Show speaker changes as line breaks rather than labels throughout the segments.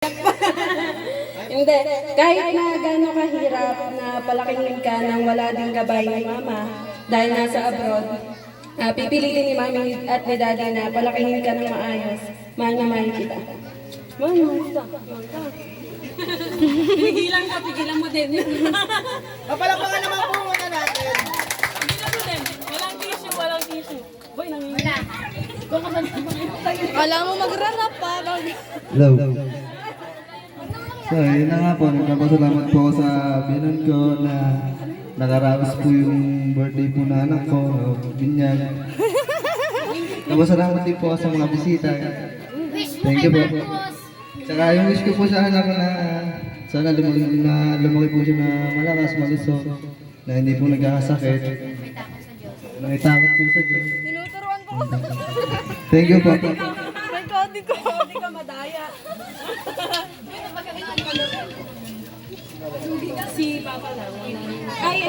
Hindi, kahit na gano'ng kahirap na palakihin ka nang wala ding gabay ni mama dahil nasa abroad, pipilitin ni mami at ni daddy na palakihin ka ng maayos. Mahal na mahal kita. Mahal na mahal kita. Pigilan mo din.
Kapalapakan naman po muna natin.
Pigilan mo din. Walang tissue. Boy, nangingina.
Kala mo mag-rap pa.
Hello. So, yun na nga po. Nagpapasalamat po sa binan ko na nakaraos po yung birthday po na anak ko. Binyag. Nagpapasalamat din po sa mga bisita. Thank you po. Tsaka yung wish ko po sa anak ko na sana lumaki po siya na malakas, malusog, na hindi po nagkakasakit. May takot po sa Diyos.
Tinuturuan ko.
Thank you po.
May kodi ko.
Hindi ka madaya. Si Papa lang. Ay.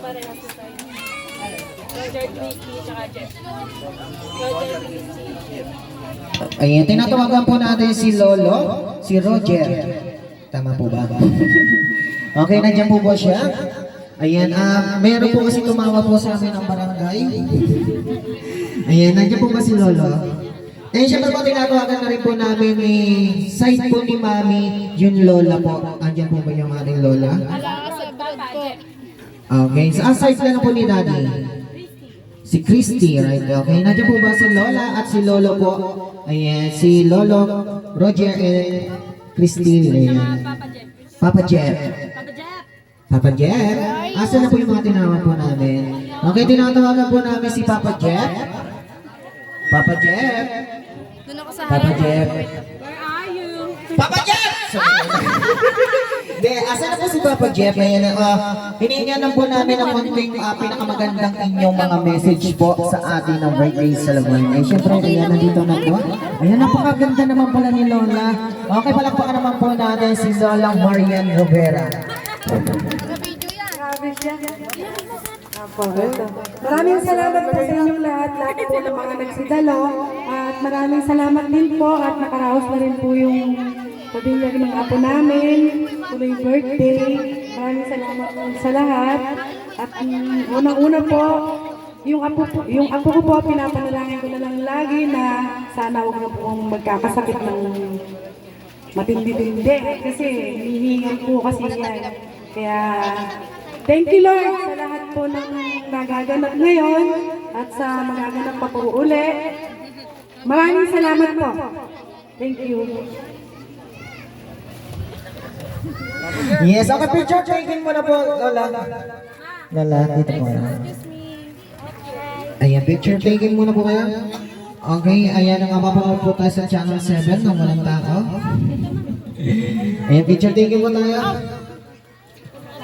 Parehas na tayo. Roger Christy, tsaka Jeff. Roger Christy, Jeff.
Ayan, tinatawagan po natin si Lolo, si Roger. Tama po ba? Okay, nandiyan po ba siya? Ayan, meron po kasi tumawa po sa amin ng barangay. Ayan, nandiyan po ba si Lolo? Eh, syempre po tinatawagan na rin po namin ni side po ni Mami, yung Lola po. Andiyan po ba yung ating Lola?
Ala, sa abroad po.
Okay, sa side na po ni Daddy. Si Christy, right? Okay, nandiyan po ba si Lola at si Lolo po? Ayan, si Lolo, Roger, and Christy. Ayan.
Papa Jeff.
Papa Jeff? Asa na po yung mga tinawag po namin? Okay, tinatawagan po namin si Papa Jeff. Papa Jeff.
Doon ako sa
Papa
harap.
Jeff.
Where are you?
Papa Jeff! Hindi, asa na po si Papa Jeff? Ayan, hiningan na po namin ang munting pinakamagandang inyong mga message po sa ating ng birthday celebration. Eh, syempre, ayan, nandito na po. Ayan, napakaganda naman pala ni Lola. Okay, palakpakan naman po natin si Lola Marian Rivera.
Naka-video yan.
Grabe siya. Apo, ito. Maraming salamat po sa inyong lahat po ng mga nagsidalo. At maraming salamat din po at nakaraos na rin po yung pabinyag ng apo namin. Tuloy birthday. Maraming salamat po sa lahat. At unang-una po, yung apo ko po, pinapanalangin ko na lang lagi na sana huwag na pong magkakasakit ng matindi-tindi. Kasi hihingal po kasi yan. Kaya thank you Lord sa lahat po ng nagaganap ngayon at sa magaganap pa po uli. Maraming salamat po. Thank you.
Yes, okay, picture taking mo na po, Lola. Lola, dito po. Ayan, picture taking muna po kayo. Okay, ayan ang mapapanood po tayo sa channel 7 ng walang tao. Ayan, picture taking po tayo.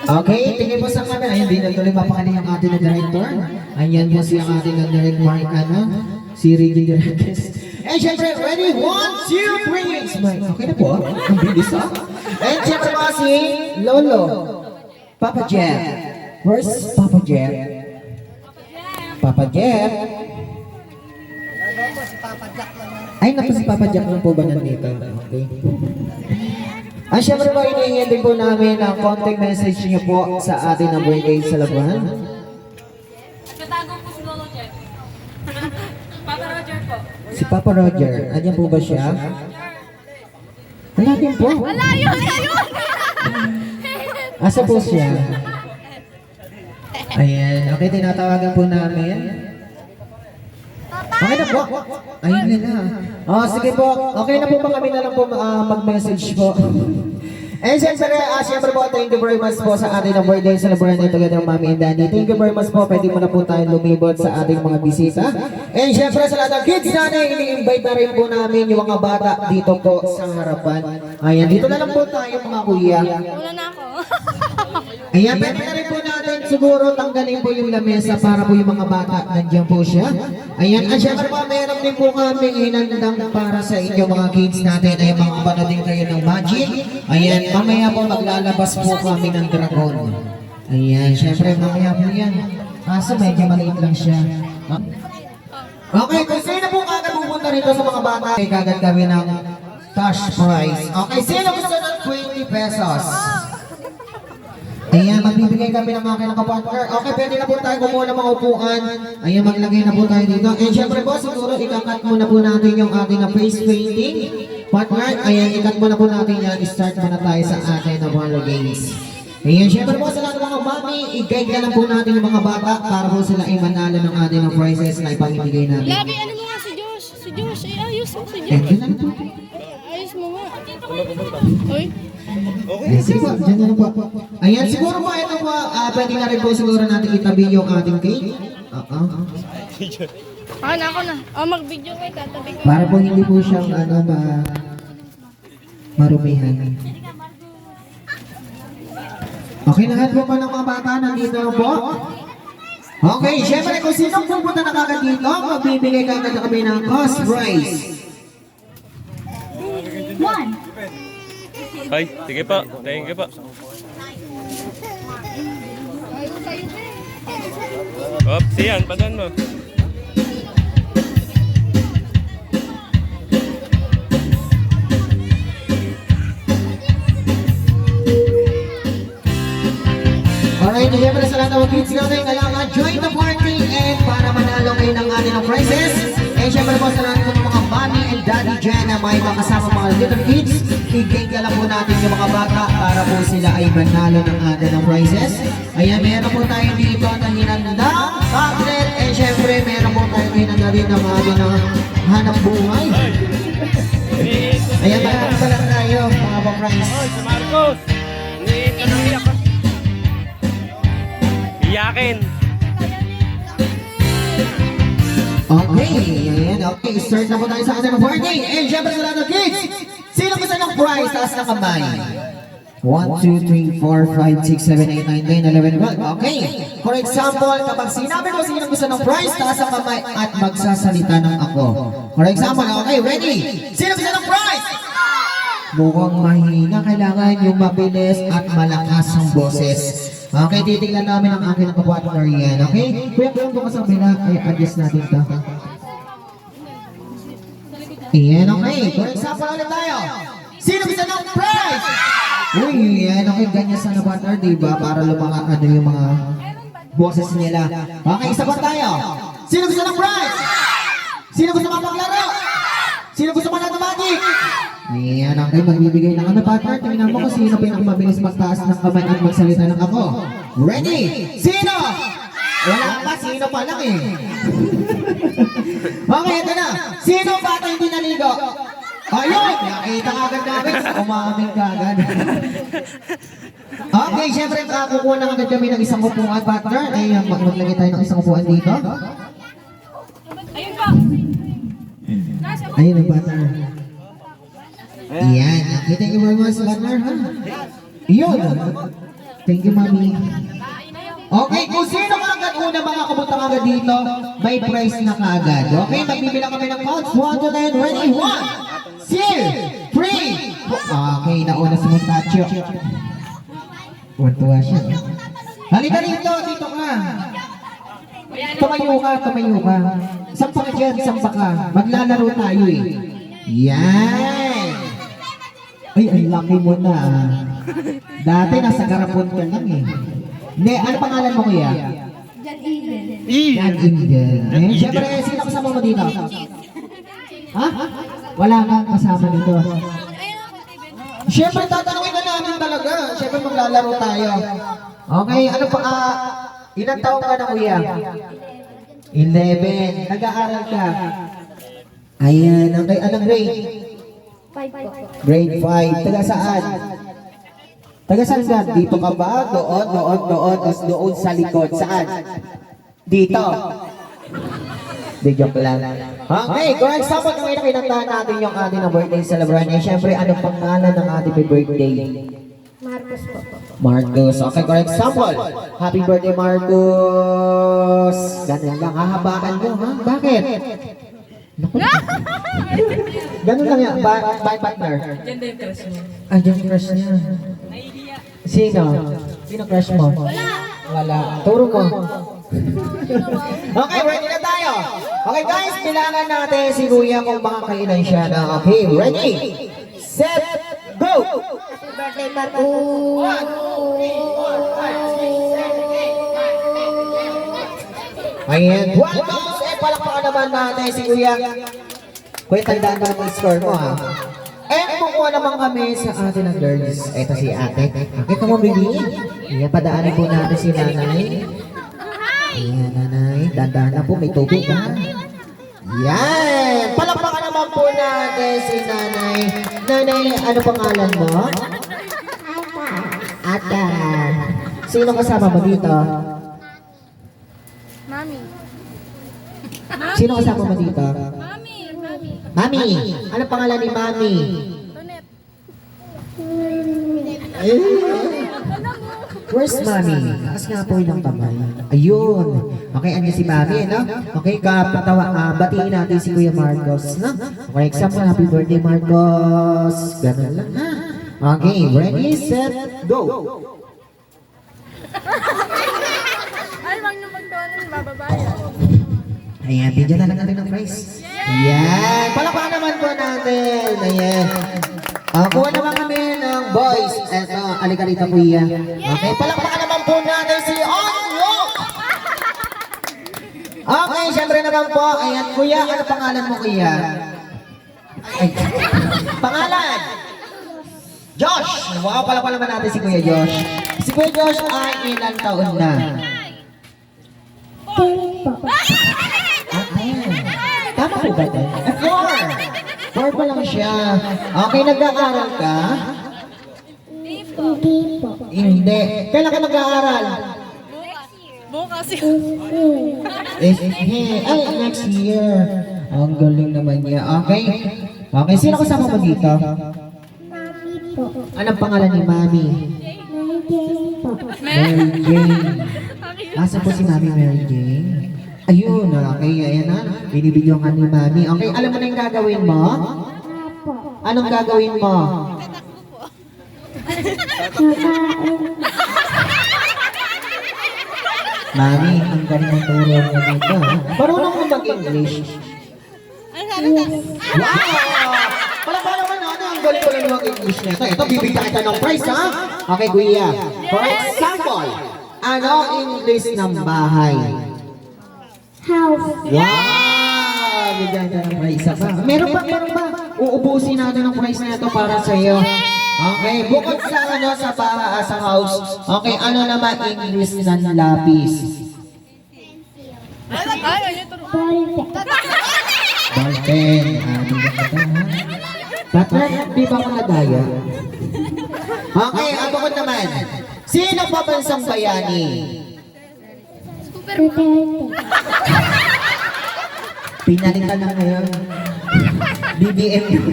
Okay, tingin po sa camera. Ayan, di na tuloy mapakali ang ating na director. Ayan po si ang ating na direct Mark, si Ricky Directors. And syempre, ready? 1, 2, 3. Okay na po. Ang bilis ha. And syempre po si Lolo. Papa Jeff. Where's Papa Jeff? Papa Jeff. Ay, naku si Papa Jack lang po ba nandito? Okay. Ay, syempre po, inihingi din po namin ang konting message niyo po sa ating na birthday celebration.
Katago po si Lolo Jeff. Papa Roger po.
Si Papa Roger, andyan po ba siya? Wala din po.
Ala, yun! Ayun!
Asa po siya? Ayan, okay, tinatawagan po namin. Okay na po. Ayun na. Oh, sige po. Okay na po ba kami na lang po mag-message po? And siyempre po, thank you very much po sa ating birthday celebration together, Mami and Daddy. Thank you very much po. Pwede mo na po tayo lumibot sa ating mga bisita. And siyempre sa lahat ng kids natin, ini-invite na rin po namin yung mga bata dito po sa harapan. Ayan, dito na lang po tayo mga kuya.
Una na ako.
Ayan, pwede na rin po natin siguro tanggalin po yung lamesa para po yung mga bata nandiyan po siya. Ayan, at syempre po, meron din po kami inandang para sa inyo mga kids natin. Ayan, mga panoodin kayo ng magic. Ayan, mamaya po maglalabas po kami ng dragon. Ayan, syempre mamaya po yan. Kaso medyo maliit lang siya. Okay, kung sino po kagad pupunta rito sa mga bata, ay kagad kami ng cash prize. Okay, sino gusto ng 20 pesos? Ayan, magbibigay kami ng mga kinakapartner. Okay, pwede na po tayo kumuha ng mga upuan. Ayan, maglagay na po tayo dito. And syempre po, siguro ikakat muna po natin yung ating na face painting. Partner, ayan, ikat muna po natin yan. Start muna tayo sa ating na roller games. Ayan, syempre po sa lahat ng mga mami, i-guide na lang po natin yung mga bata para po sila ay manalo ng ating na prizes na ipamimigay natin.
Labi, ano mo nga si Josh? Si Josh, ay ayos mo si
Ayan,
Josh.
dyan na lang po.
Ayos mo nga. Hoy.
Ayan, sige po, dyan na lang po. Ayan, siguro po ito po, pwede na rin po siguro natin itabi yung ating cake.
Ah, nako na. Oh, mag-video kayo, tatabi ko.
Para po hindi po siyang marumihan. Okay, lahat po pa ng mga bata nandito na po. Okay, syempre kung sino pupunta na kagad dito, magbibigay kagad na kami ng cost prize.
Ay, sige po. Thank you po. Oops, yan. Padan mo.
Alright, syempre sa lahat ng mga kids natin, kailangan join the party and para manalo kayo ng ating ng prizes. And syempre po sa lahat ng mga mommy and daddy dyan na may makasama mga little kids, i-gate lang po natin yung mga bata para po sila ay manalo ng ating ng prizes. Ayan, meron po tayo dito na hinanda, tablet, and syempre meron po tayo hinanda rin ng ating ng hanap buhay. Ayan, marami pala tayo mga pa-prize.
Si Marcos. Iniit na iyak ka. Iyakin.
Okay, ayan, okay, start na po tayo sa ating party. And syempre sa lahat ng kids, sino gusto ng prize? Taas na kamay. 1, 2, 3, 4, 5, 6, 7, 8, 9, 10, 11, 12. Okay, for example, kapag sinabi ko sino gusto ng prize, taas ang kamay at magsasalita ng ako. For example, okay, ready? Sino gusto ng prize? Mukhang mahina, kailangan yung mabilis at malakas ang boses. Okay, titignan namin ang aking kapartner yan, okay? Kuya, kung bukas ang bila, ay adjust natin ito. Ayan, okay. For example, ulit tayo. Sino gusto ng prize? Uy, yan, okay, ganyan sana partner, diba? Para lumaka ano yung mga boses nila. Okay, isa pa tayo. Sino gusto ng prize? Sino gusto mapaglaro? Sino gusto manatamagic? Ayan, okay, magbibigay ng ano partner. Tingnan mo kung sino pinakamabilis magtaas ng kamay at magsalita ng ako. Ready? Sino? Wala pa, sino pa lang eh. Okay, ito na. Sino bata hindi naligo? Ayun! Nakita ka agad namin. Umaming ka agad. Okay, syempre kukuha na agad kami ng isang upuan partner. Ayan, maglagay tayo ng isang upuan dito.
Ayun pa.
Ayun ang partner. Ayan. Okay, thank you very much, partner. Yun. Thank you, mami. Okay, kung sino agad una mga kabuta agad dito, may prize na kaagad. Okay, magbibilang kami ng counts. 1 to 10, ready? 1, 2, 3. Okay, nauna si Montacho. Tuwa siya. Halika rito, dito ka. Tumayo ka, tumayo ka. Sampa ka dyan, sampa ka. Maglalaro tayo eh. Yan. Ay, ang laki mo na. Dati nasa garapon ka lang eh. Hindi, ano pangalan mo kuya? Jan Indel. Eh, syempre, sino kasama mo dito? Ha? Wala kang kasama dito. Syempre, tatanungin ka namin talaga. Syempre, maglalaro tayo. Okay, ano pa, ilang taong ka na kuya? 11. Nag-aaral ka? Ayan, okay, anong grade? Grade 5. Taga saan? Taga saan ka? Dito ka ba? Doon, doon sa likod. Saan? Dito. Di joke lang. Okay, for example, kung kinakailangan natin yung ating birthday celebration, eh, syempre, anong pangalan ng ating birthday?
Marcos po.
Marcos. Okay, for example, happy birthday, Marcos. Ganun lang, hahabaan mo, ha? Bakit? Naku. Ganun lang yan. Bye, partner. Diyan yung crush mo. Diyan yung crush niya. Sino? Sino crush mo? Wala. Turo mo. Okay, ready na tayo. Okay guys, bilangan natin si Kuya kung makakailan siya na. Okay, ready, set, go!
Birthday Marco.
1, 2, 3, 4, 5, 6, 7, 8, 9, 10. Ayan, 12 bounce. Palakpakan naman natin si Kuya. Kuya, tandaan mo naman yung score mo ha. Kukuha naman kami sa atin ng girls. Ito si ate. Ito mo, baby. Ayan, padaanin po natin si nanay. Ayan, nanay. Dandaan na po, may tubig ha. Yan! Palakpakan naman po natin si nanay. Nanay, ano pangalan mo? Ata. Sino kasama mo dito?
Mami.
Sino kasama mo dito?
Mami. Mami.
Mami! Ano pangalan ni Mami?
Tonet.
Where's Mami? Taas nga po ilang kamay. Ayun. Okay, andyan si Mami, no? Okay, batiin natin si Kuya Marcos, no? Okay, example, happy birthday, Marcos. Ganun lang, ha? Okay, ready, set, go!
Ay, wag niyo magdoon, mababayan.
Ayan, bigyan na lang natin ng prize. Ayan, palakpakan naman po natin. Ayan. Kuha naman kami ng boys. Eto, alika rito, Kuya. Okay, palakpakan naman po natin si Onyo! Okay, syempre naman po. Ayan, Kuya, ano pangalan mo, Kuya? Ay, pangalan? Josh! Wow, palakpakan naman natin si Kuya Josh. Si Kuya Josh ay ilang taon na? Tama po ba ito? 4! 4 pa lang siya. Okay, nag-aaral ka? Hindi. Kailan ka nag-aaral?
Bukas
Ay, next year. Ang galing naman niya. Okay. Okay, sino kasama mo dito? Anong pangalan ni Mami? Mary Jane. Asa po si Mami Mary Jane? Ayun, okay, ayan na. Binibidyo ka ni Mami. Okay, alam mo na yung gagawin mo? Anong gagawin mo? Mami, ang galing ng turo mo dito. Marunong mo mag-English? Wow! Pala naman ano, ang galing ko lang mag-English na ito. Ito, bibigyan kita ng prize, ha? Okay, Kuya. For example, ano English ng bahay?
House.
Wow! Bigyan ka ng prize pa. Meron pa. Uubusin natin ang prize na ito para sa iyo. Okay, bukod sa ano sa house. Okay, ano naman English ng lapis?
Ay, ayun ito.
Ballpen. Bigyan ka ha? Partner, di ba ako nadaya? Okay, ang bukod naman. Sino pa bansang bayani? Pinalitan na ngayon. BBM yung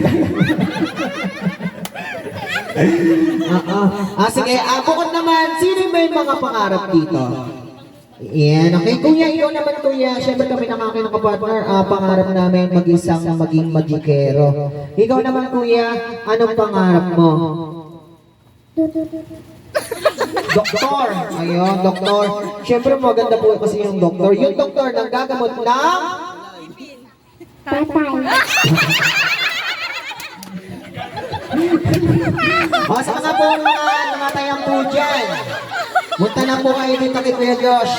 sige, bukod naman, sino may mga pangarap dito? Yan, okay. Kuya, ikaw naman, Kuya. Siyempre kami ng aking kapartner, pangarap namin maging magikero. Ikaw naman, Kuya, anong pangarap mo? Doktor. Ayun, doktor. Siyempre maganda po kasi yung doktor. Yung doktor nang gagamot ng... Sa mga po mga namatayang po dyan. Punta na po kayo dito kay Kuya Josh.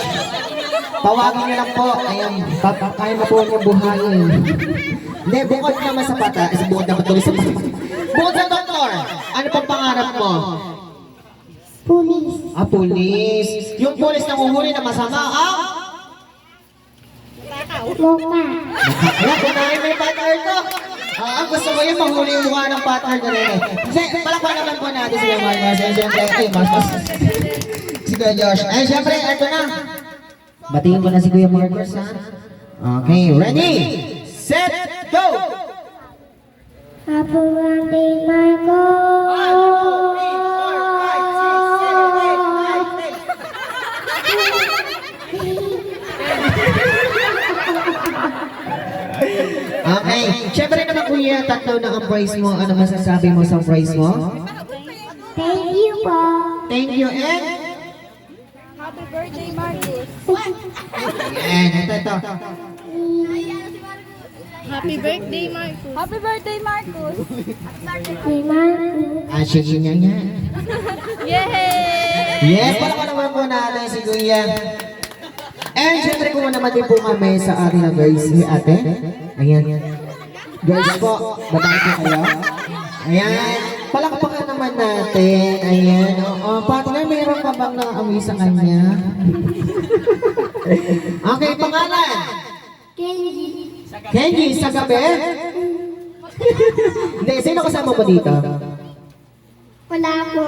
Tawagin niyo lang po. Ayan, kaya na po niyong buhayin. Hindi, bukod naman sa pata. Bukod naman tuloy sa pata. Bukod sa doktor, ano pang pangarap mo?
Pulis.
Pulis. Yung pulis na huhuli na masama,
Loka.
Ayan, kunahin mo yung partner ko. Ang gusto mo yung mahuli yung mukha ng partner ko rin eh. Palakpan naman po natin si Kuya Marcos. Siyempre, si Kuya Josh. Siyempre, ito na. Batiin ko na si Kuya Marcos, ha? Okay, ready? Set, go!
Happy birthday, Marco.
1, 2, 3, 4, 5, 6, 7, 8, 9, 10. Okay, syempre naman Kuya, tatlo na ang prize mo. Ano masasabi mo sa prize mo?
Thank you po.
Thank you and...
Happy birthday, Marcos.
Ayan, ito.
Happy birthday, Marcos. Happy birthday, Marcos.
Sige niya.
Yay!
Yes, palaka naman po natin si Kuya. And syempre kung naman din po kami sa ating na girls ni ate. Ayan. Girls po, babae po kayo. Ayan. Palakpakan naman natin. Ayan. Oo, partner, mayroon ka bang nakaamoy sa kanya? Okay, pangalan. Kenji, sa gabi? Hindi, sino kasama mo dito?
Wala po.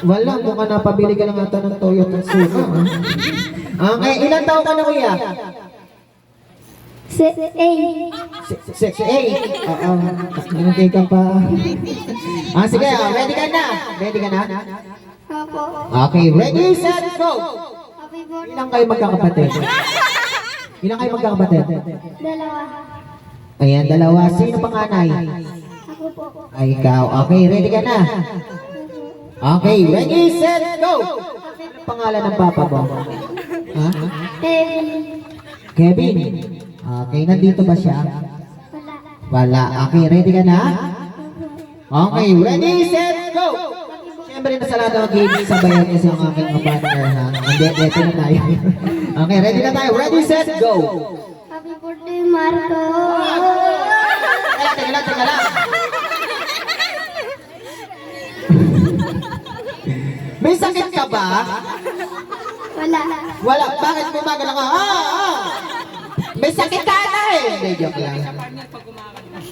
Wala, mukha na pabili ka lang ata ng toyo at suka. Okay, ilang taon ka na kuya?
6'8".
6'8". Oo, nanatay ka pa. Sige, ready ka na? Ready ka na?
Opo.
Okay, ready, set, go!
Happy birthday.
Ilang kayo magkakapatid? Ilang kayo magkakapatid?
Dalawa.
Ayan, dalawa. Sino panganay?
Ako po.
Ay, ikaw. Okay, ready ka na? Okay, ready, set, go! Anong pangalan ng papa mo? Ha? Kevin. Okay, nandito ba siya?
Wala.
Wala. Okay, ready ka na? Okay, ready, set, go! Siyempre, nasa lahat ng game, sabayan niyo sa aking partner, ha? Hindi, ready na tayo. Okay, ready na tayo. Ready, set, go!
Happy birthday, Marco.
Teka lang. May sakit ka ba?
Wala.
Wala. Bakit gumagal ka? May sakit ka na eh. Hindi, joke lang.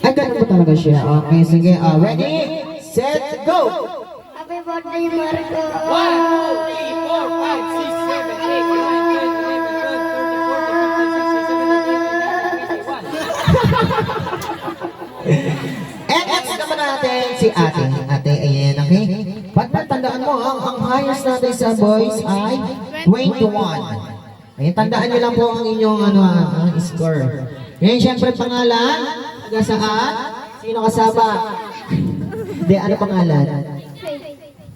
Ay, ganun po talaga siya. Okay, sige. Ready, set, go!
Happy birthday, Marco.
1, 2, 3, 4, 5, 6, 7, 8, 9, 10, 11, 12, 13, 14, 15, 16, 17, 18, 19, 20, 21.
And next naman natin si ate. Ate, ayan, okay? Partner, tandaan mo, ang highest natin sa boys ay 21. Ayan, tandaan nyo lang po ang inyong score. Ayan, syempre pangalan, taga saan? Sino kasama? Hindi, ano pangalan?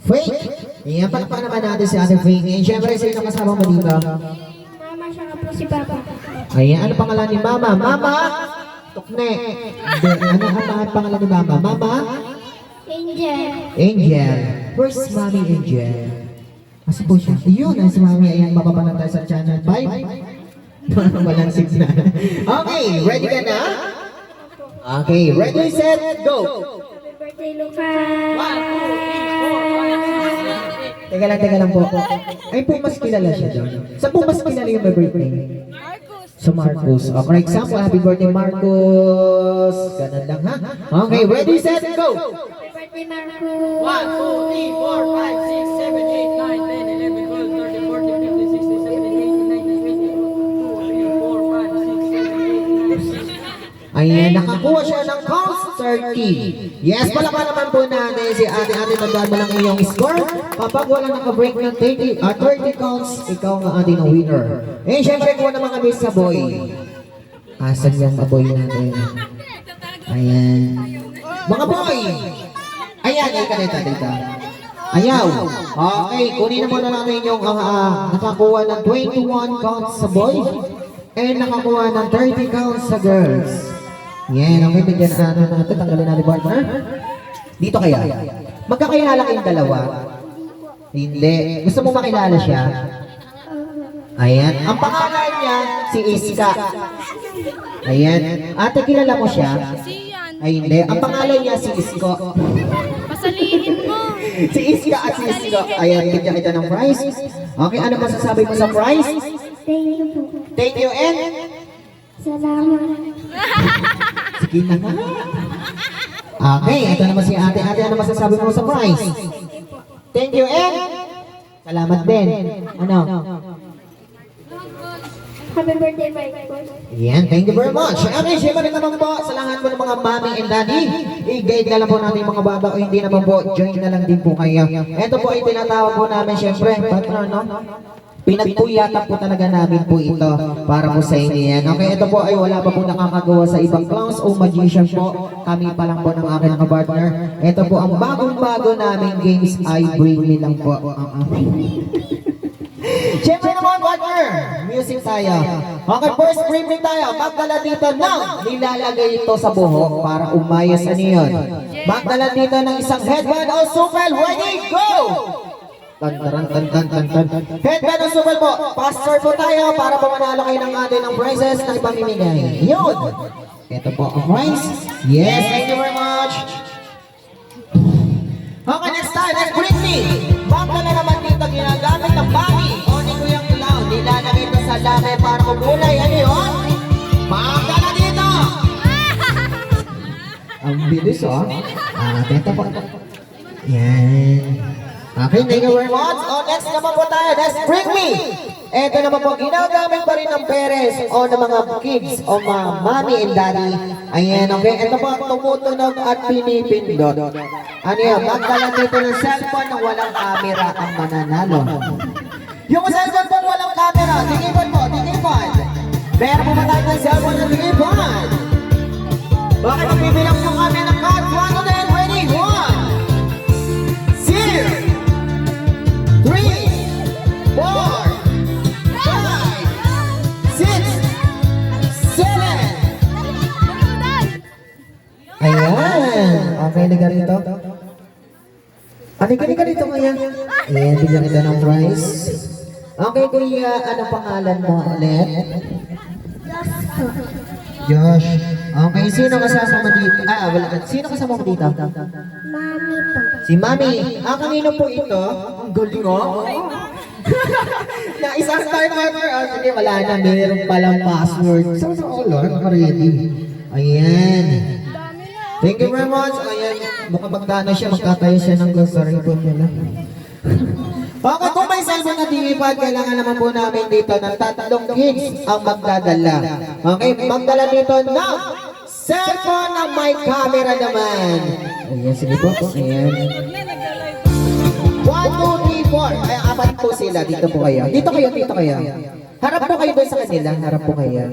Faith. Ayan, palakpakan naman natin si ate Faith. Ayan, syempre, sino kasama mo dito?
Mama, siya nga po si Papa.
Ayan, ano pangalan ni Mama? Mama? Tukne. Hindi, ano pangalan ni Mama? Mama?
Angel.
Angel. Where's Mommy Angel? Asa po siya? Yun, si Mommy. Ayan, mapapanan tayo sa channel 5. Walang signal. Okay, ready ka na? Okay, ready, set, go!
Happy birthday, Lucas.
Teka lang po. Ay, po mas kilala siya doon. Saan po mas kilala yung birthday? Sa Marcos. For example, happy birthday, Marcos. Ganun lang, ha? Okay, ready, set, go!
Happy birthday, Marco.
1, 2, 3, 4, 5, 6, 7, 8, 9, 10, 11, 12, 13, 14, 15, 16, 17, 18, 19, 20. 4, 5, 6, 7, 8, 9, 10.
Ayan, nakakuha siya ng counts 30. Yes, palaka naman po natin si ate-ate, tandaan mo lang iyong score. Kapag wala naka-break ng 30 counts, ikaw ang ating winner. Eh, syempre po naman kami sa boy. Asan yung boy natin? Ayan. Mga boy! Ayan, dito. Ayaw. Okay, kunin na muna natin yung nakakuha ng 21 counts sa boy and nakakuha ng 30 counts sa girls. Yan, okay, bigyan natin, tanggalin natin partner. Dito kaya. Magkakilala kayong dalawa? Hindi. Gusto mo makilala siya? Ayan. Ang pangalan niya, si Iska. Ayan. Ate, kilala mo siya? Ay, hindi. Ang pangalan niya, si Isko.
Pasalihin mo.
Si Iska at si Isko. Ayan, bigyan kita ng prize. Okay, ano masasabi mo sa prize?
Thank you po.
Thank you, and...
Salamat.
Sige na nga. Okay, ito naman si ate. Ate, ano masasabi mo sa prize? Thank you, and... Salamat din. Ano?
Happy birthday, Marco.
Yan, thank you very much. Okay, syempre naman po, sa lahat po ng mga mommy and daddy, i-guide na lang po natin yung mga baba o hindi naman po, join na lang din po kayo. Ito po ay tinatawag po namin, syempre, partner, no? Pinagpuyatan po talaga namin po ito para po sa inyo yan. Okay, ito po ay wala pa po nakakagawa sa ibang clowns o magician po. Kami pa lang po ng aking partner. Ito po ang bagong-bago naming games ay bring me lang po. Siyempre naman partner! Music tayo. Okay, first briefing tayo. Magdala dito ng nilalagay ito sa buhok para umayos. Ano yun? Magdala dito ng isang headband o supel. Ready, go! Tan. Headband o supel po. Pastor po tayo para pumanalo kayo ng atin ng prizes na ipamimigay. Yun! Ito po ang prize. Yes, thank you very much. Okay, next time, next briefing. Magdala naman dito ginagamit ng bagi o ni Kuyang Clown. Nilalagay ito sa dami para kumulay. Ano yun? Magdala dito! Ang bilis, oh. Ito po. Yan. Okay, thank you very much. Next naman po tayo. Next, bring me. Ito naman po, ginagamit pa rin ng parents o ng mga kids o mga mommy and daddy. Ayan, okay. Ito po, tumutunog at pinipindot. Ano yan? Magdala dito ng cellphone na walang camera ang mananalo. Yung cellphone po walang camera, tingipon po, tingipon. Meron po ba tayo ng cellphone na tingipon? Bakit nabibilang po kami ng cards? 1 to 10, ready? 1, 0, 3, 4, 5, 6, 7. Ayan. Okay, liga rito. Liga rito kaya. Ayan, bigyan kita ng prize. Okay, kuya, anong pangalan mo ulit? Josh. Okay, sino kasama mo dito? Wala. Sino kasama mo dito?
Mami po.
Si Mami. Kanino po ito? Ang galing, oh. Na isang time partner. Sige, wala na. Meron palang password. So, ready. Ayan. Thank you very much. Ayan, mukhang magdano siya, magkatayo siya ng grocery po nila. Okay, kung may cellphone na tingipad, kailangan naman po namin dito ng 3 kids ang magdadala. Okay, magdala dito ng cellphone na may camera naman. Ayan, sige po. Ayan. 1, 2, 3, 4. Ay, 4 po sila. Dito po kayo. Dito kayo. Harap po kayo doon sa kanila. Harap po kayo.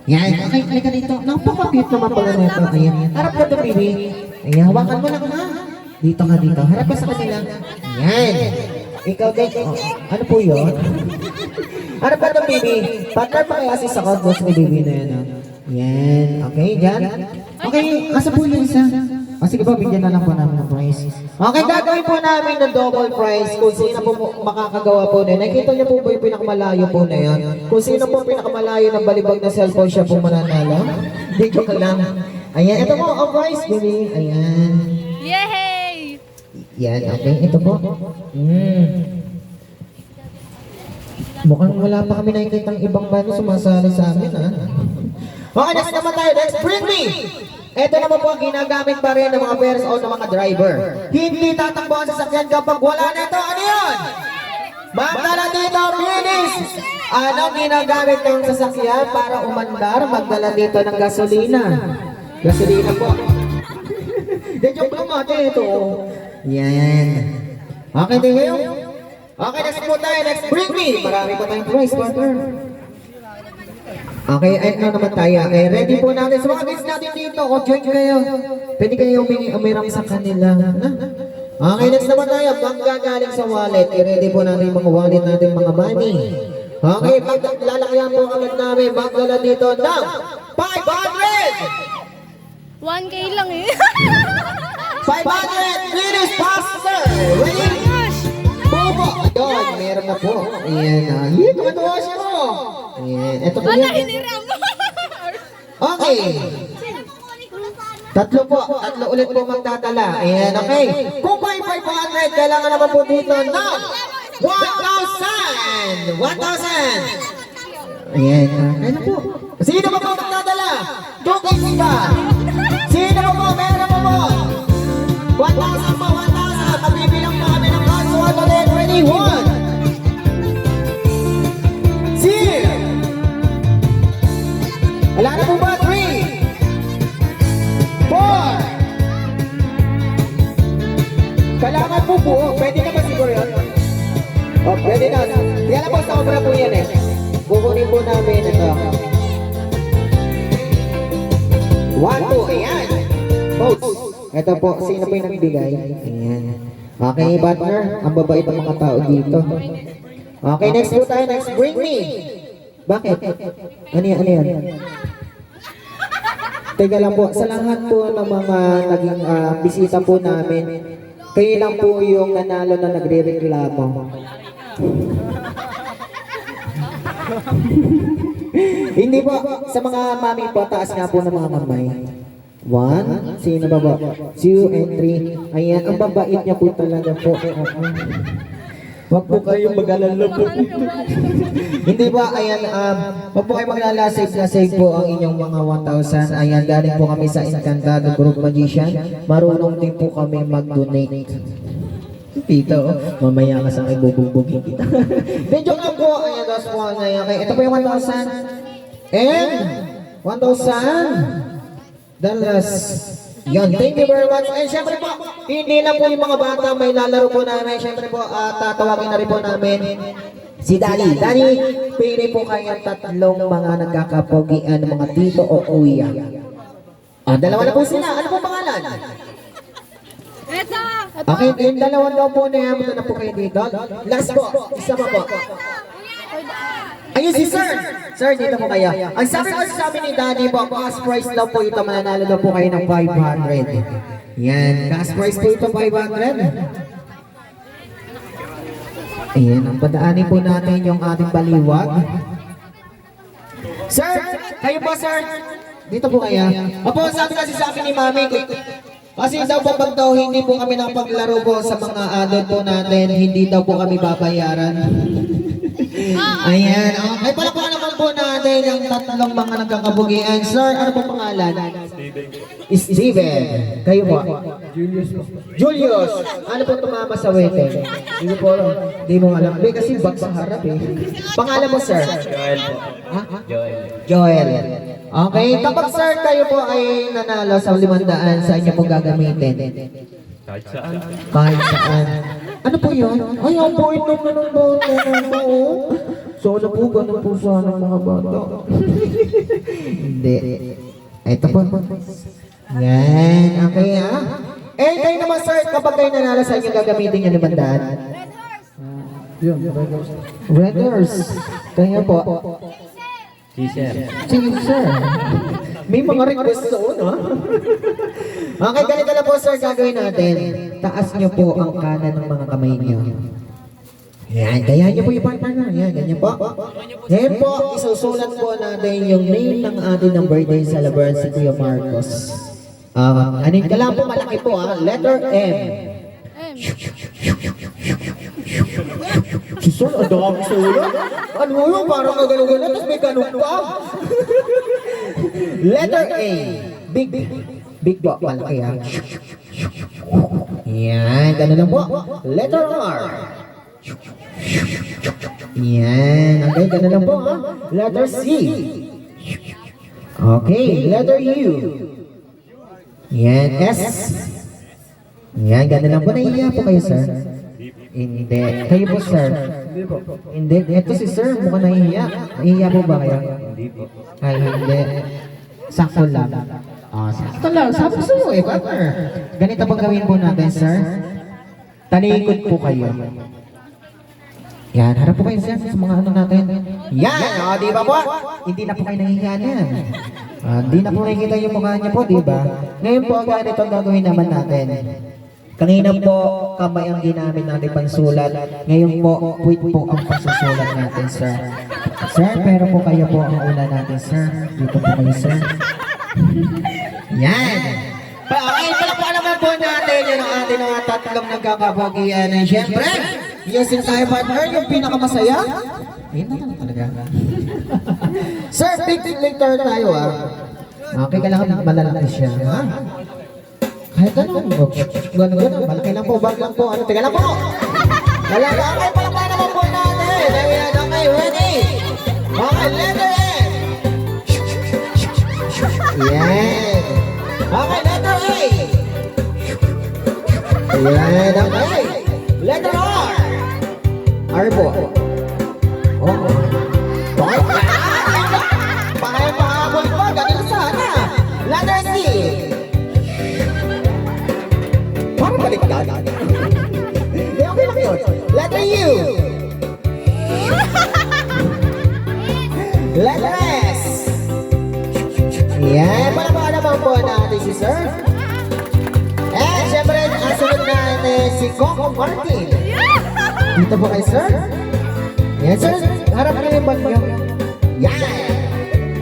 Yan. Okay, halika dito. Napaka-cute naman pala nito. Ayan. Harap ka doon, baby. Ayan, hawakan mo lang ha. Dito ka dito. Harap ka sa kanila. Yan. Ikaw din. Oh, ano po yun? Harap ka doon, baby. Partner pa kaya si Sakot doon sa baby na yan. Yan. Okay, dyan. Okay, asa po yung isa? Sige po, bigyan na lang po namin ng prize. Okay, gagawin po namin ng double prize kung sino po makakagawa po na. Nakita niyo po ba yung pinakamalayo po na yan? Kung sino po pinakamalayo ng balibag na cellphone siya po mananalo? Di joke lang. Ayan, ito po ang prize, baby. Ayan.
Yay!
Yan, okay. Ito po. Mukhang wala pa kami nakikita ng ibang bano sumasali sa amin, ha? Okay, next naman tayo. Next, bring me! Ito naman po ang ginagamit pa rin ng mga pairs o ng mga driver. Hindi tatakbo ang sasakyan kapag wala na ito. Ano yun? Magdala dito, bilis! Anong ginagamit ng sasakyan para umandar? Magdala dito ng gasolina. Gasolina po. Hindi, joke lang natin ito. Yan. Okay, din kayo? Okay, next po tayo. Next, bring me! Marami pa tayong prize, partner. Okay, ay ano naman tayo. Ready po natin. Sa mga guys natin dito, o join kayo. Pwede kayo umiram sa kanila. Okay, next naman tayo. Manggagaling sa wallet. I-ready po natin yung mga wallet natin, mga money. Okay, lalakayan po agad namin. Magdala dito ng 500!
1K lang eh.
500! Finish faster! Ready? Bobo! Ayun, meron na po. Ayan. Ayan, tumatawa siya mo. Ayan, eto po yan.
Hiniram mo.
Okay. 3 po. 3 ulit po magdadala. Ayan, okay. Kung may 500, kailangan naman po dito ng 1,000! 1,000! Ayan. Ano po? Sino ba po magdadala? 2K ba? Sino ba po? Meron mo po? 1,000 po, 1,000. Mabibilang pa kami ng cards. 1 ulit. Ready? 1. Wala na po ba? 3, 4. Kailangan po buo. Pwede na ba siguro yun? O, pwede na. Yan na po, sobra po yan eh. Kukunin po namin ito. 1, 2, ayan. Post. Ito po, sino po yung nagbigay? Ayan. Okay, partner. Ang babait ng mga tao dito. Okay, next po tayo. Next, bring me. Bakit? Ano yan? Teka lang po, sa lahat po ng mga naging bisita po namin, kayo lang po yung nanalo na nagre-reklamo. Hindi po, sa mga mami po, taas nga po ng mga kamay. 1, sino ba ba? 2 and 3. Ayan, ang babait niya po talaga po. Wag po kayong mag-alala po. Hindi ba, ayan, wag po kayong maglala, save po ang inyong mga 1,000. Ayan, galing po kami sa Encantado Group Magician. Marunong din po kami mag-donate. Tito, mamaya ka sa akin, bubugbugin kita. Medyo lang po, ayan, dos po, ayan, okay. Ito po yung 1,000. And, 1,000. Dallas. Yan, thank you very much. And syempre po, hindi lang po yung mga bata may lalaro po namin. Syempre po, tatawagin na rin po namin si Dani. Dani, pili po kayo tatlong mga nagkakapogian, mga tito o kuya. Dalawa na po sila. Ano po pangalan?
Ito!
Okay, yung dalawa daw po na yan. Na po kayo dito. Last po, isa pa po. Ayun si Sir! Sir, dito po kayo. Ang sabi ko sa amin ni Daddy po, cash price daw po ito, mananalo daw po kayo ng 500. Yan, cash price po ito, 500. Ayan, ang padaanin po natin yung ating baliwag. Sir! Kayo po, sir! Dito po kayo. Opo, sabi kasi sa akin ni Mami, kasi daw po pag daw hindi po kami nakapaglaro po sa mga adult po natin, hindi daw po kami babayaran. Ayan, okay, palakpakan naman po natin yung tatlong mga nagkakabugian. Sir, ano po pangalan? Steven. Kayo po? Julius. Ano po tumama sa wete? Hindi po alam. Hindi mo alam. Hindi kasi bag sa harap eh. Pangalan mo, sir?
Joel po.
Ha? Joel. Okay, kapag sir kayo po ay nanalo sa 500, sa inyo po gagamitin?
Kahit saan.
Kahit saan. Ano po yun? Ay, ang point nung ganun bata na po. So, ano po, ganun po sana mga bata. Hindi. Ito po. Yan, okay ah. Eh, kayo naman sir, kapag kayo nanalo sa inyo, gagamitin nyo 500? Red Horse. Kaya po.
Sir.
Sige sir. May mga request doon ha. Okay, ganito na po sir, gagawin natin. Taas nyo po ang kanan ng mga kamay nyo. Yan, kaya nyo po yung partner na. Yan, ganyan po. Ngayon po, isusulat po natin yung name ng ating ng birthday celebrant si Kuya Marcos. Anin ka lang po, malaki po ha. Letter M. Si Sir, ang dami sulat. Ano yun? Parang gano'n-gano'n, tapos may ganun pa. Letter A. Big po, malaki ha. Yan, gano'n lang po. Letter R. Yan, okay, gano'n lang po ha. Letter C. Okay, letter U. Yan, S. Yan, gano'n lang po. Naiiya po kayo, sir. Hindi. Kayo po, sir. Hindi. Ito si sir, mukhang nahihiya. Nahihiya po ba kayo?
Hindi po.
Ay, hindi. Sakto lang. Sakto lang. Sabi ko sa'yo eh, partner. Ganito pang gawin po natin, sir. Talikod po kayo. Yan, harap po kayo, sir, sa mga ano natin. Yan! O, di ba po? Hindi na po kayo nahihiya niyan. Di na po nakikita yung mukha niya po, di ba? Ngayon po, ganito ang gagawin naman natin. Kanina po, kamay ang ginamit natin pansulat. Ngayon po, puwit po ang pagsusulat natin, sir. Sir, pero po kayo po ang una natin, sir. Dito po kayo, sir. Yan! Okay, palakpakan naman po natin yung ating mga tatlong nagkakabagian. And syempre, yung tayo partner, yung pinakamasaya. Ayun na lang talaga. Sir, big later tayo ah. Okay, kailangan malalaki siya, ha? Kahit ano, gano'n, malaki lang po, bag lang po, ano, tiga lang po! Malaki, okay, palakpakan naman po natin! Ayan, okay, ready! Okay, letter N! Yan! Okay, letter A! Ayan, okay! Letter R! R po. Oh. Okay, pahabol po, ganito sana! Letter C! Parang baliktad. Okay lang yun. Letter U. Letter S. Yan, palakpakan naman po natin si Sir. And syempre, ang sunod natin si Coco Martin. Dito po kay Sir. Yan, Sir. Harap niyo yung bag niyo. Yan.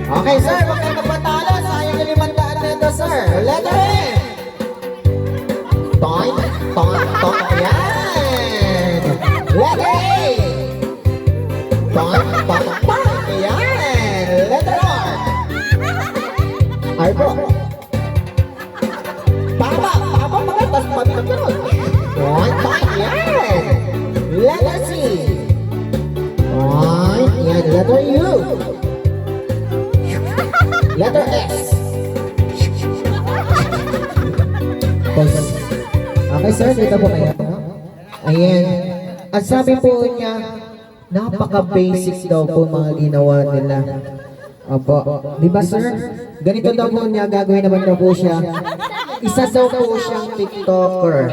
Okay, Sir. Huwag kayo magpatalo. Sayang yung 500 nito, Sir. Letter A. Toy, toy, toy. Yan. Letter A. Toy, toy, toy. Yan. Letter R. R po. Papa mga tas pamilya ko. Toy, toy. Yan. Letter C. Toy. Yan. Letter U. Letter S. Okay, sir, dito po kayo. Ayan. At sabi po niya, napaka-basic daw po mga ginawa nila. Opo. Di ba, sir? Ganito daw po niya, gagawin naman daw po siya. Isa daw po siyang TikToker.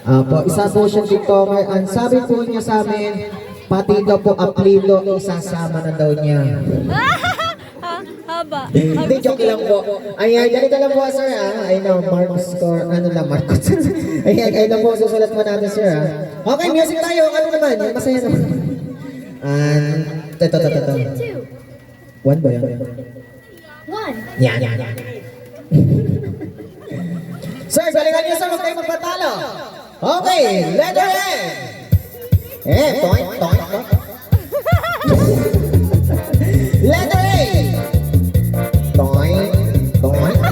Opo, isa po siyang TikToker. Ang sabi po niya sa amin, pati daw po apelido, isasama na daw niya.
Haba.
Hindi, joke lang po. Ayan, ganito lang po, sir, ha? Ayun na, Marcos score. Ano lang, Marcos? Ayan, ayun lang po, susulat mo natin, sir, ha? Okay, music tayo. Ano naman? Yung masaya naman. Ito. One ba yun?
One.
Yan. Sir, galingan niyo, sir. Huwag kayo magpatalo. Okay, letter N. Toy. Letter A. Toy.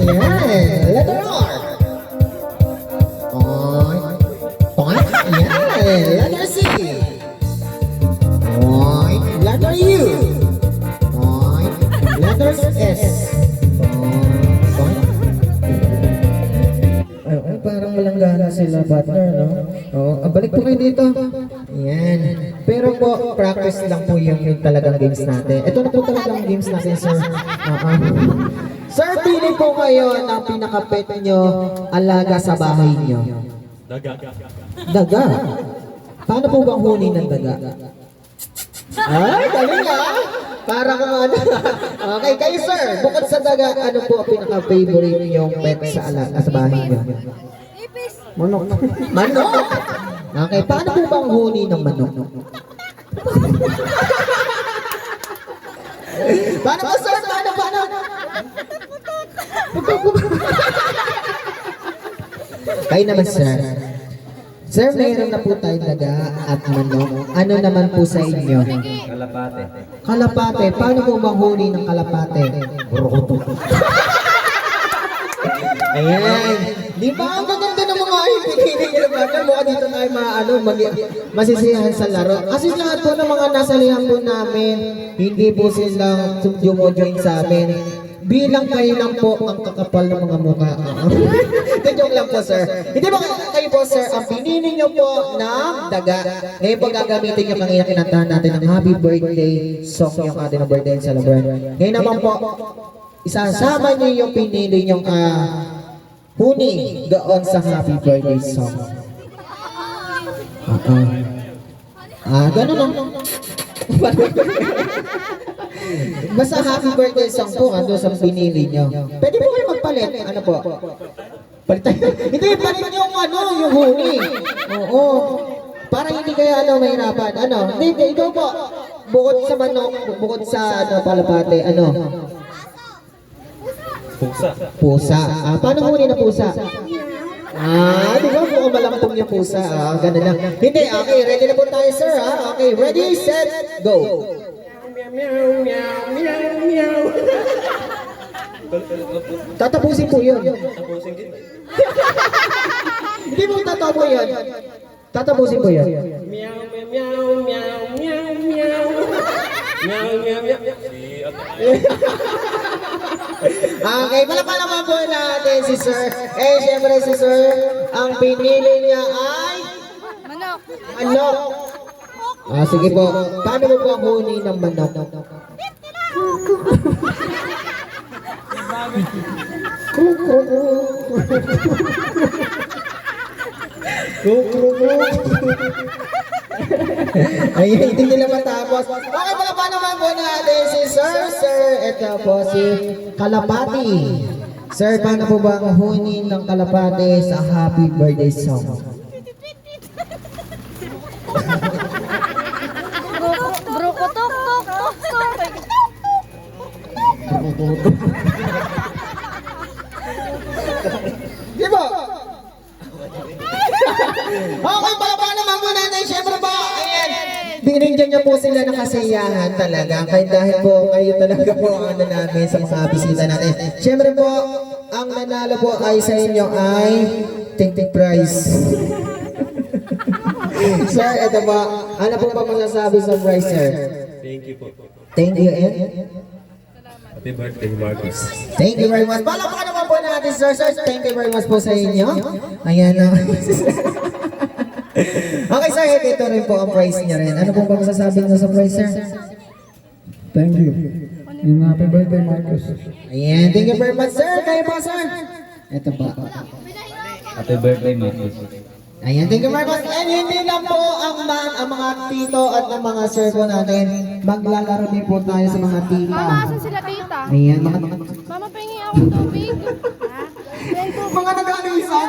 Yan. Letter R. Toy. Yan. Letter C. Toy. Letter U. Toy. Letter S. Toy. Ay, parang malanggana sila, partner, no? Balik po kayo dito. Yan. Pero po, practice lang po yung talagang games natin. Ito na po talagang games natin, sir. Sir, pili po kayo ng pinaka-pet nyo, alaga sa bahay nyo. Daga? Paano po bang huni ng daga? Ay, galing ah! Para kung ano. Okay, kayo sir, bukod sa daga, ano po ang pinaka-favorite nyong pet sa alaga sa bahay nyo?
Ipis.
Manok. Manok? Okay, paano po bang huni ng manok? Paano ba sir? Paano? Kayo naman sir. Sir, mayroon na po tayo daga at manok. Ano naman po sa inyo?
Kalapate.
Kalapate. Paano po bang huni ng kalapate? Ayan. Di ba ang gaganda ng mga ibigay nyo naman? Mukha dito tayo masisiyahan sa laro. Kasi lahat po ng mga nasa lihan po namin, hindi po silang jumo-join sa amin. Bilang kayo lang po ang kakapal ng mga mukha. Joke lang po, sir. Hindi ba kayo po, sir, ang pinili nyo po ng daga. Ngayon po gagamitin nyo kanina kinantahan natin ng happy birthday song yung ating na birthday celebration. Ngayon naman po, isasama nyo yung pinili nyong huni doon sa happy birthday song. Ganun lang. Basta happy birthday song po ando sa pinili nyo. Pwede po kayo magpalit. Ano po? Palitan. Hindi, palit yung yung huni. Oo. Para hindi kayo mahirapan. Hindi, ikaw po. Bukod sa manok, bukod sa palapate, Pusa. Paano huni na pusa? Di ba mukhang malampong yung pusa? Ganun lang. Hindi, okay, ready na po tayo, sir, ha? Okay, ready, set, go. Tatapusin po yun. Hindi mo tatapo yun. Tatapusin po yun. Okay, palakpakan naman po natin si sir. Siyempre si sir, ang pinili niya ay
Manok.
manok. Sige po. Paano mo po ang huni ng manok? Ayun, hindi nila matapos. Okay, pala pa naman po natin si Sir. Ito po si Kalapati. Sir, paano po ba ang hunin ng Kalapati sa happy birthday song?
Bro ko tok.
Di ba? Okay, pala naman po natin. Siyempre po, ayan. Binigyan niyo po sila ng kasiyahan talaga. Kahit dahil po kayo talaga po ang ano namin sa mga bisita natin. Siyempre po, ang nanalo po ay sa inyo ay Ting Prize. Sir, ito po. Ano po ba masasabi sa prize, sir?
Thank you po.
Thank you, and
Happy birthday, Marcos.
thank you very much. Palakpakan naman po natin, sir. Sir, thank you very much po sa inyo. Ayan na. Okay, sir. Ito rin po ang prize niya rin. Ano po ba masasabi niyo sa prize, sir?
Thank you. And happy birthday, Marcos.
Ayan. Thank you very much, sir. Kayo po, sir. Ito po.
Happy birthday, Marcos.
Ayan, thank you very much. And hindi lang po ang mga tito at ang mga sir po natin. Maglalaro din po tayo sa mga tita.
Mama, asan sila tita?
Ayan, mga
Mama, pahingi ako ng tubig.
mga nag-alisan.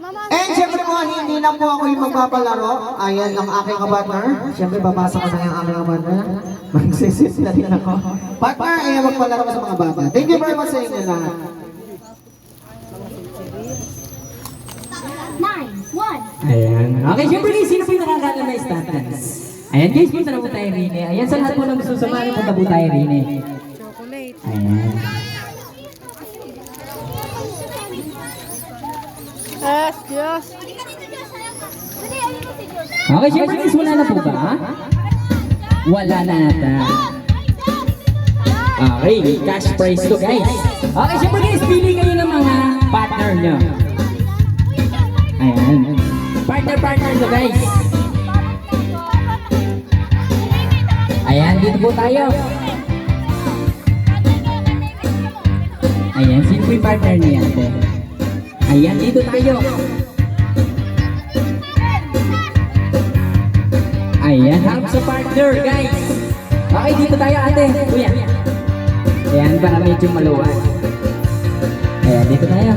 Mama,
And syempre po, hindi lang po ako yung magpapalaro. Ayan ang aking kabatner. Syempre, babasa ko na yung aking kabatner. Magsisit na din ako. Partner, ayan magpalaro ko sa mga bata. Thank you very much sa inyo lahat.
9, 1.
Ayan. Okay, syempre guys, sino po yung nakakala na start dance? Ayan guys, punta na po tayo rin eh. Ayan, sa lahat po ng gusto sumali, punta po tayo rin eh.
chocolate.
Ayan.
Diyos.
Okay, syempre guys, wala na po ba? Wala na ata. Okay, cash prize to guys. Okay, syempre guys, pili kayo ng mga partner nyo. Ayan. Partner to guys. Ayan, dito po tayo. Ayan, sino po yung partner niya? Ayan, dito tayo. Ayan, harap sa partner, guys. Okay, dito tayo, ate. Kuya. Ayan, para medyo maluwag. Ayan, dito tayo.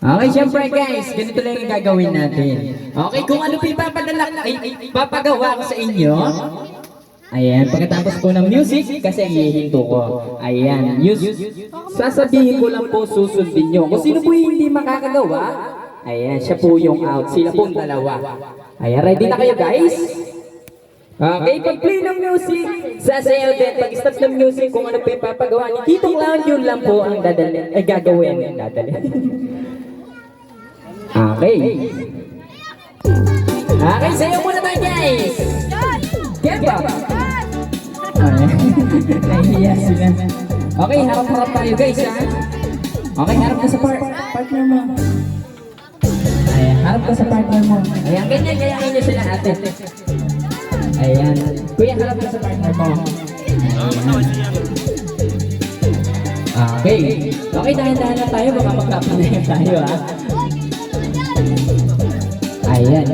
Okay, syempre guys, ganito lang yung gagawin natin. Okay, kung ano pa ipapadala, papagawa ko sa inyo. Ayan, pagkatapos po ng music, kasi hihinto ko. Ayan, sasabihin ko lang po, susundin nyo. Kung sino po yung hindi makakagawa, ayan, siya po yung out. Sila pong dalawa. Ayan, ready na kayo guys? Okay, pag-play ng music, sasayaw din. Pag-stop ng music, kung ano pa ipapagawa ni Tito Clown, yun lang po ang gagawin. Okay. Okay, sayaw muna tayo guys. Kemba. Nahihiya sila. Okay, harap-harap tayo guys ha. Okay, harap ka sa partner mo. Ayan, harap ka sa partner mo. Ayan, ganyan, gayahin nyo sila ate. Ayan. Kuya, harap ka sa partner mo. Okay. Okay, dahan-dahan lang tayo. Baka magkapanayan tayo ha. Ayan.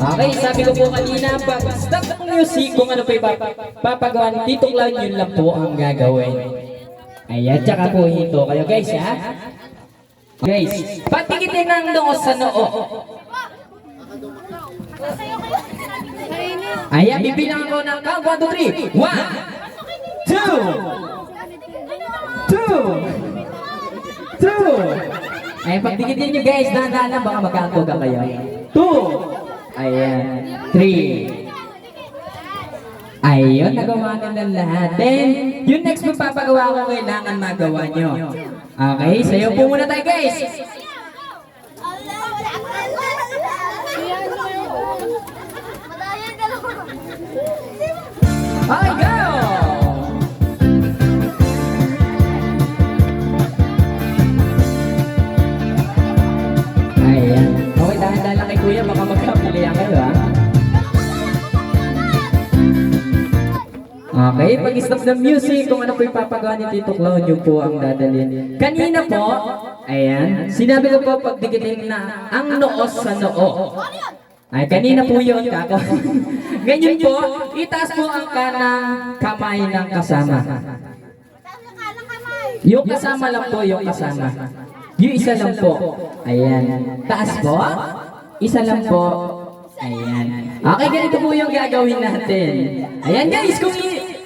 Okay, sabi ko po kanina, pag stop ng music, kung ano pa papagawa ni Tito Clown, yun lang po ang gagawin. Ayan, tsaka po hinto kayo guys ha. Guys, patikitin ng noo sa noo. Ayan, bibilang ako ng count. 1, 2, 3. 1, 2. Ayan, pagtikitin nyo guys, dahan-dahan lang, baka magkakatuga kayo. 2. Ayan. 3. Ayun, nagawa na ng lahat. Then, yung next magpapagawa ko, kailangan magawa nyo. Okay, sayo po muna tayo guys. Okay, go! Ayan. Okay, dahan-dahan lang kay kuya, baka magkapilihan kayo ha. Okay, pag-stop ng music, kung ano po ipapagawa ni Tito Clown, yun po ang dadalhin. Kanina po, ayan, sinabi ko po pagdikitin na ang noo sa noo. Ay, kanina po yun, kako. Ganyan po, itaas po ang kanang kamay ng kasama. Yung kasama lang po, yung kasama. Yung isa lang po. Ayan. Taas po. Isa lang po. Ayan. Okay, ganito po yung gagawin natin. Ayan guys, kung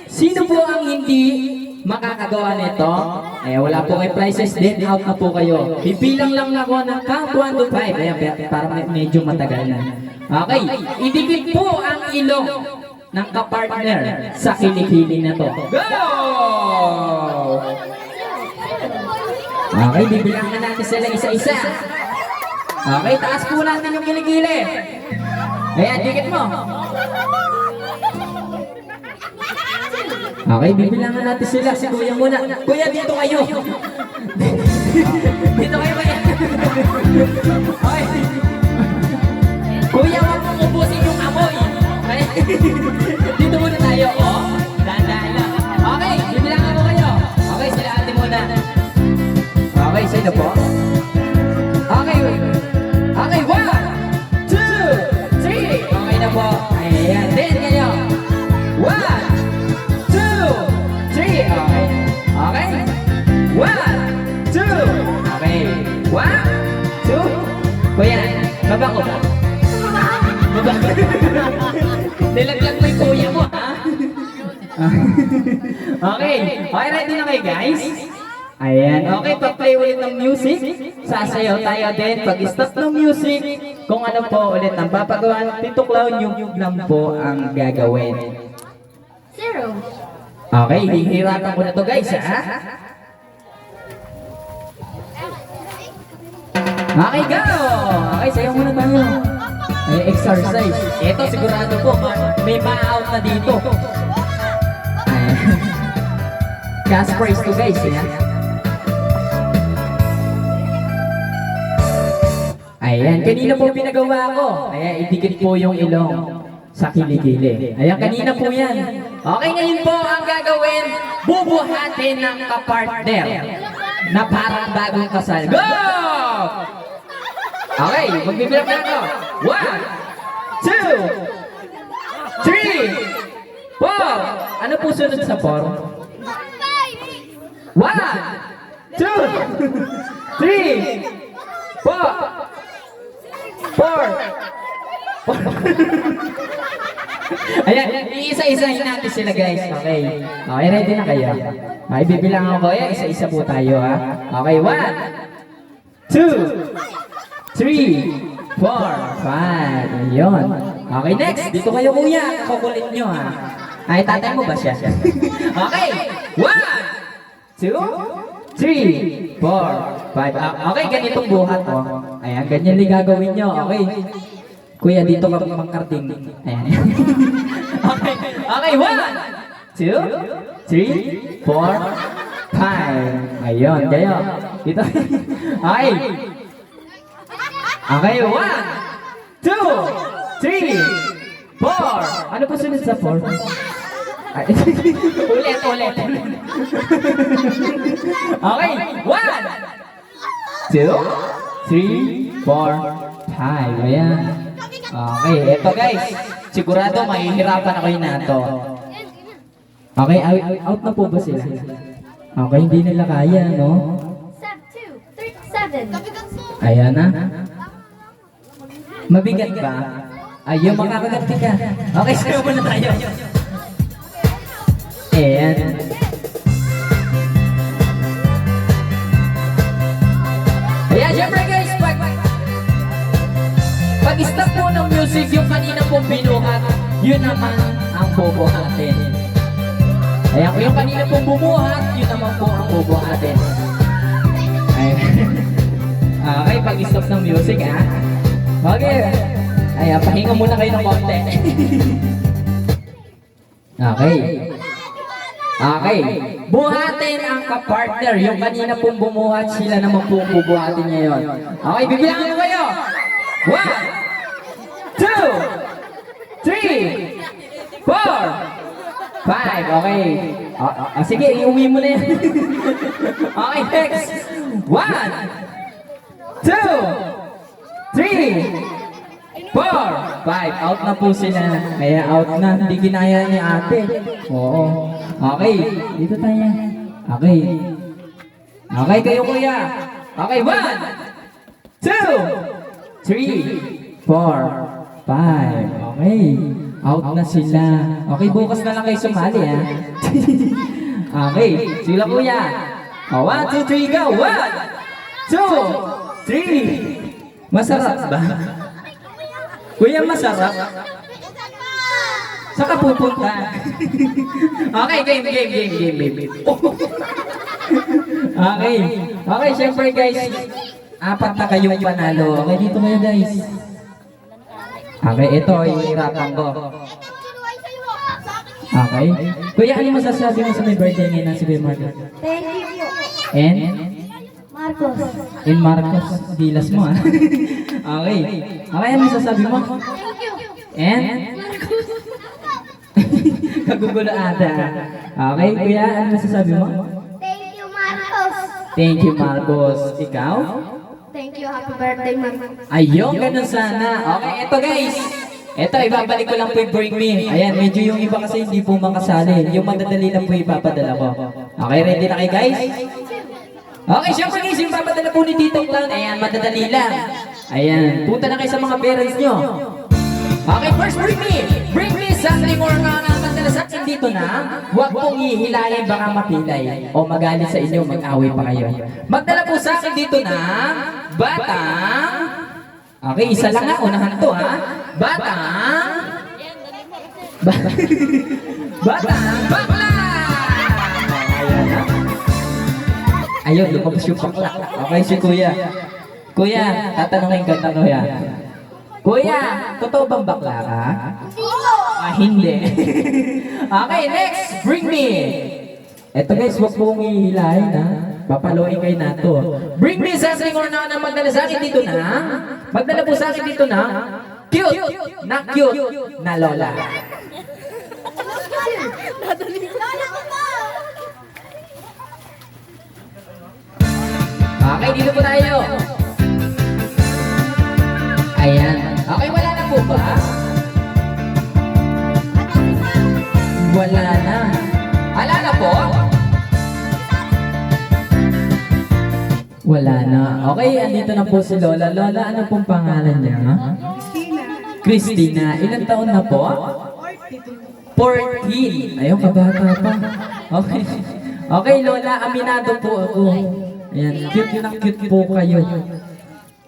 sino po ang hindi makakagawa nito, eh wala po kayo prizes din, out na po kayo. Bibilang lang ako ng count 1 to 5. Ayan, para medyo matagal na. Okay, idikit po ang ilong ng kapartner sa kilikili na to. Go! Okay, bibilangan natin sila isa-isa. Okay, taas po natin yung kilikili. Ayan, dikit mo. Okay, bibilangan natin sila. Si Kuya muna. Kuya, dito kayo. Dito kayo, Kuya. Okay. Kuya, wag mong ubusin yung amoy. Okay? Dito muna tayo. Oh, dahan-dahan lang. Okay, bibilangan mo kayo. Okay, sila ate muna. Okay, sino po? Okay. Okay, 1, 2, 3. Okay na po. Ayan, din kayo. 1, 2, 3. Okay. Okay. 1, 2. Okay. 1, 2. Kuya, baba ko ba? Baba ko. Nilaglag mo yung kuya mo, ha? Okay. Okay, ready na kayo, guys? Ayan, okay, pag-play ulit ng music, sasayaw tayo din. Pag-stop ng music, kung ano po ulit ang papagawa ng Tito Clown, yung lang po ang gagawin.
0.
Okay, hihirapan ko na to guys, ha? Okay, go! Okay, sayaw muna tayo. Ay, exercise. Ito, sigurado po, may ma-out na dito. Ayan. Gas price to guys, ha? Ayan, kanina po pinagawa ko. Ayan, idikit po yung ilong sa kilikili. Ayan, kanina po yan. Okay, ngayon po ang gagawin, bubuhatin ng kapartner na parang bagong kasal. Go! Okay, magbibilang na ako. 1, 2, 3, 4. Ano po sunod sa 4? 1, 2, 3, 4. 4. Ayan, iisa-isahin natin sila guys. Okay. Okay, ready na kayo? Okay, bibilangan ko. Ayan, isa-isa po tayo ha. Okay, 1, 2, 3, 4, 5. Ayun. Okay, next. Dito kayo kuya. Kukulit nyo ha. Ay, tatay mo ba siya? Okay. 1, 2, 3, 4, 5. Okay, ganitong buhat oh. Ayan, ganyan din gagawin nyo. Okay. Kuya, dito ka pangkarting. Ayan. Okay. Okay, 1, 2, 3, 4, 5. Ayun, kayo. Dito. Okay. Okay, 1, 2, 3, 4. Ano po sunod sa 4? Ulit. Okay, 1, 2, 3, 4, 5. Ayan. Okay, eto guys. Sigurado mahihirapan ako yun na to. Okay, out na po ba sila? Okay, hindi nila kaya, no?
7.
Ayan na. Mabigat ba? Ayun, makakaganti ka. Okay, sayo muna tayo. Ayan. Ayan, syempre guys, pag-stop po ng music, yung kanina pong binuhat, yun naman ang bubuhatin. Ayan, kung yung kanina pong bumuhat, yun naman po ang bubuhatin. Ayan. Okay, pag-stop ng music, ha? Okay. Ayan, pahinga muna kayo ng konti. Okay. Okay. Buhatin ang kapartner. Yung kanina pong bumuhat, sila naman po bubuhatin ngayon. Okay, bibilangan mo kayo. 1, 2, 3, 4, 5. 5. Okay. Sige, iuwi mo na yan. Okay, next. 1, 2, 3, 4, 5. Out na po sila. Kaya out na. Hindi ginaya ni ate. Oo. Okay. Dito tayo. Okay. Okay kayo kuya. Okay, 1, 2, 3, 4, 5. Okay. Out na sila. Okay, bukas na lang kayo sumali ha. Okay. Sila kuya. 1, 2, 3, go. 1, 2, 3. Masarap ba? Kuya, masarap? Saan ka pupunta? Okay, game. Okay. Okay, syempre guys. 4 na kayong panalo. Okay, dito kayo guys. Okay, ito ihirapan ko. Okay. Kuya, ano masasabi mo sa may birthday ngayon ng si Kuya Marcos?
Thank you.
And?
Marcos.
In Marcos, dilas mo ah. Okay. Okay, ano masasabi mo?
Thank you.
And? Kagugulo ata. Okay, kuya, ano masasabi mo?
Thank you, Marcos.
Thank you, Marcos. Ikaw?
Thank you. Happy birthday, Marcos.
Ayun, ganun sana. Okay, eto guys. Eto, ibabalik ko lang po yung Bring Me. Ayan, medyo yung iba kasi hindi po makasali. Yung madadali lang po ipapadala ko. Okay, ready na kayo guys? Okay, syempre guys, yung papadala po ni Tito Clown. Ayan, madadali lang. Ayan, punta na kayo sa mga parents nyo. Okay, first Bring Me. Bring Me something or not. Madala sa akin dito na. Huwag pong ihilayin, baka mapilay. O magalit sa inyo, mag-away pa kayo. Magdala po sa akin dito na batang. Okay, isa lang nga, unahan to ha. Batang. Batang bakla. Ayan ha. Ayun, lumabas yung bakla. Okay, si kuya. Kuya, tatanungin ka kuya. Kuya, totoo bang bakla ka? Hindi. Okay, next, Bring Me. Eto guys, wag pong ihilahin ha. Papaluin kayo na to. Bring Me something or not na magdala sa akin dito na. Magdala po sa akin dito na. Cute na lola. Okay, dito po tayo. Ayan. Okay, wala na po ba? Wala na. Wala na po? Wala na. Okay, andito na po si Lola. Lola, ano pong pangalan niya? Christina. Ilang taon na po? 14. Ayun, kabata pa. Okay. Okay, Lola, aminado po ako. Ayan, cute na cute po kayo.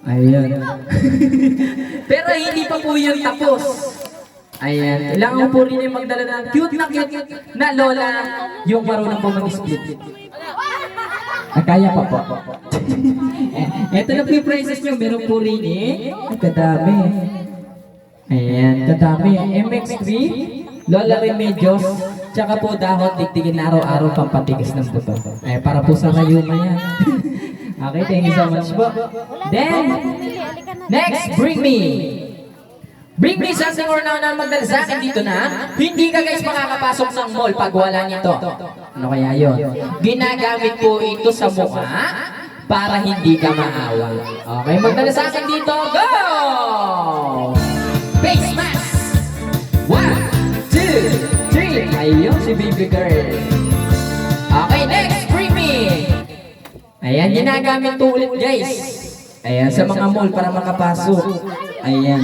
Ayan. Pero hindi pa po yun tapos. Ayan, kailangan po rin yung magdala ng cute na Lola yung marunong po mag-split. Kaya pa po. Ito na po yung prices nyo. Meron po rin eh. Kadami. Ayan, kadami. MX3, Lola Remedios, tsaka po dahon digdigin na araw-araw pampatigas ng buto. Eh, para po sa rayuma yan. Okay, thank you so much po. Then, next, Bring Me. Bring Me something or not na magdala sa akin dito na. Hindi ka guys makakapasok ng mall pag wala nito. Ano kaya yun? Ginagamit po ito sa mukha para hindi ka maawa. Okay, magdala sa akin dito. Go! Face mask! 1, 2, 3. Ayun si baby girl. Okay, next, Bring Me. Ayan, ginagamit po ulit guys. Ayan, sa mga mall para makapasok. Ayan.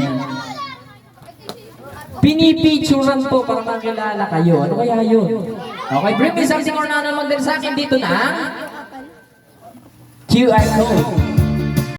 Pinipicturan po para makilala kayo. Ano kaya yun? Okay, Bring Me something or not na magdala sa akin dito na QR code.